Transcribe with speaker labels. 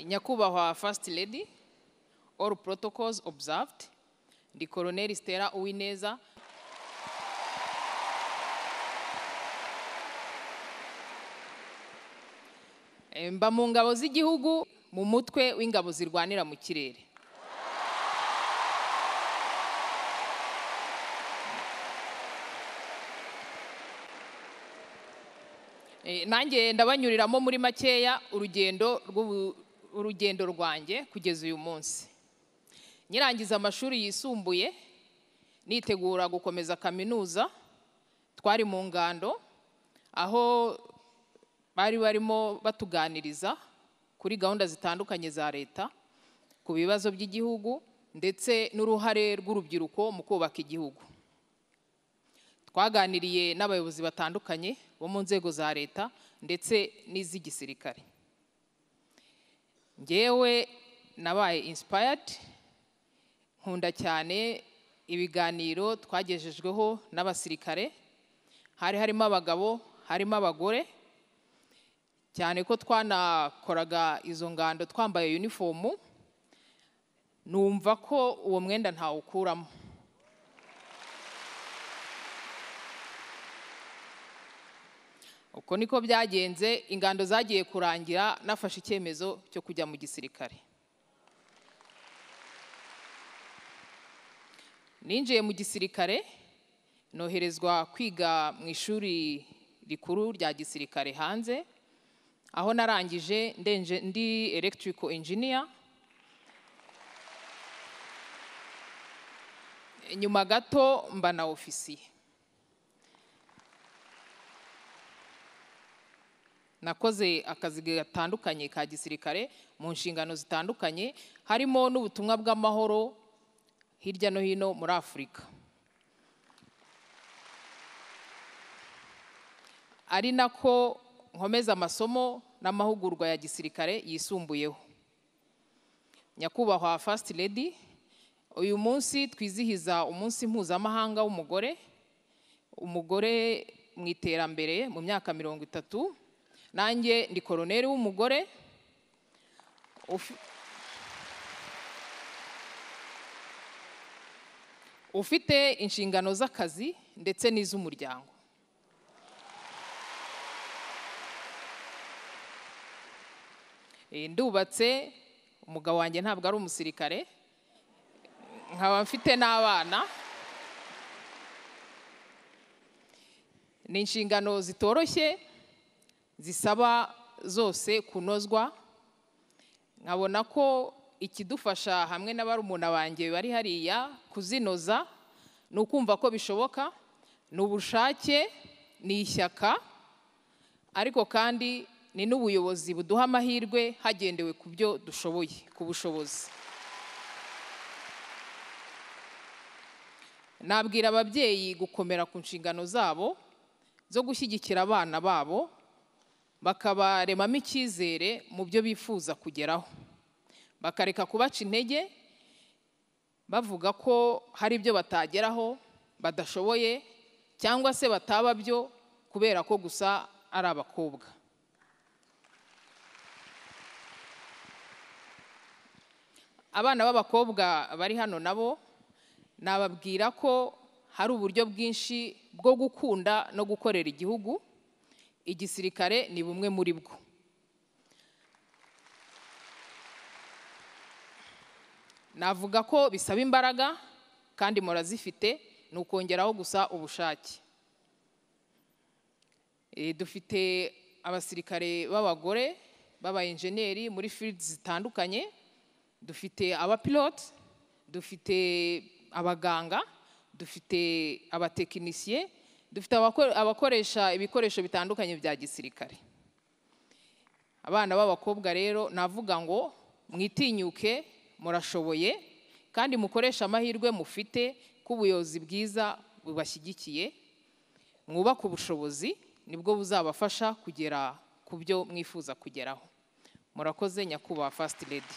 Speaker 1: Nyakubahwa First Lady, all protocols observed. Ndi Col Stella Uwineza. Mba mu ngabo z'igihugu mu mutwe w'ingabo zirwanira mu kirere. Nanjye ndabanyuriramo muri makeya urugendo rwanjye kugeza uyu munsi. Nyirangiza amashuri yisumbuye nitegura gukomeza kaminuza, twari mu ngando aho bari barimo batuganiriza kuri gahunda zitandukanye za leta ku bibazo by'igihugu ndetse n'uruhare rw'urubyiruko mu kubaka igihugu. Twaganiriye n'abayobozi batandukanye bo mu nzego za leta ndetse n'iz'igisirikare. Ngewe nabaye inspired, nkunda cyane ibiganiro twagejejweho n'abasirikare, hari harimo abagabo, harimo abagore, cyane ko twanakoraga izo ngando twambaye uniform, numva ko uwo mwenda ntawukuramo. Uko niko byagenze, ingando zagiye kurangira nafashe icyemezo cyo kujya mu gisirikare. Ninjiye mu gisirikare, noherezwa kwiga mu ishuri rikuru rya gisirikare hanze, aho narangije ndi electrical engineer. Nyuma gato mba na ofisiye. Nakoze akazi gatandukanye ka gisirikare mu nshingano zitandukanye, harimo n'ubutumwa bw'amahoro hirya no hino muri Afurika. Ari nako nkomeza amasomo n'amahugurwa ya gisirikare yisumbuyeho. Nyakubahwa First Lady, uyu munsi twizihiza umunsi mpuzamahanga w'umugore, umugore mu iterambere mu myaka 30. Nanjye ndi Col w'umugore ufite inshingano z'akazi ndetse n'iz'umuryango. Ndubatse, umugabo wanjye ntabwo ari umusirikare, nkaba mfite n'abana. Ni inshingano zitoroshye, zisaba zose kunozwa. Nkabona ko ikidufasha hamwe n'abarumuna banjye bari hariya kuzinoza ni ukumva ko bishoboka, ni ubushake, ni ishyaka, ariko kandi ni n'ubuyobozi buduha amahirwe hagendewe ku byo dushoboye, ku bushobozi. Nabwira ababyeyi gukomera ku nshingano zabo zo gushyigikira abana babo, bakabaremamo icyizere mu byo bifuza kugeraho, bakareka kubaca intege bavuga ko hari ibyo batageraho, badashoboye, cyangwa se bataba byo kubera ko gusa ari abakobwa. Abana b'abakobwa bari hano nabo nababwira ko hari uburyo bwinshi bwo gukunda no gukorera igihugu. Igisirikare ni bumwe muri bwo. Navuga ko bisaba imbaraga kandi murazifite, ni ukongeraho gusa ubushake. Dufite abasirikare b'abagore, b'abayenjeniyeri muri fields zitandukanye, dufite abapilote, dufite abaganga, dufite abatekinisiye, dufite abakoresha ibikoresho bitandukanye bya gisirikare. Abana b'abakobwa rero navuga ngo mwitinyuke, murashoboye, kandi mukoresha amahirwe mufite ko ubuyobozi bwiza bubashyigikiye. Mwubaka ubushobozi, nibwo buzabafasha kugera ku byo mwifuza kugeraho. Murakoze Nyakubahwa First Lady.